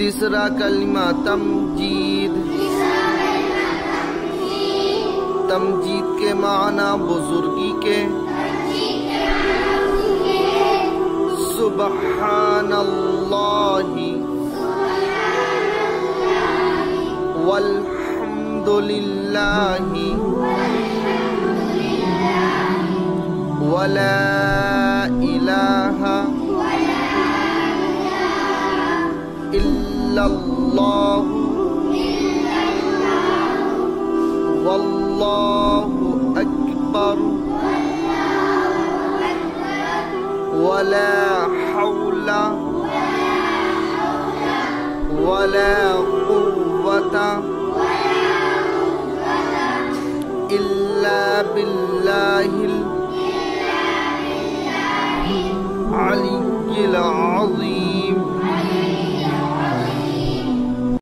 तीसरा कलिमा तमजीद। तमजीद के माना बुजुर्गी के। सुबहानल्लाहि वल्हम्दुलिल्लाहि वला इलाहा इल्लल्लाहु वल्लाहु अकबर वला हौला वला कुव्वता इल्ला बिल्लाहिल अलिय्यिल अज़ीम।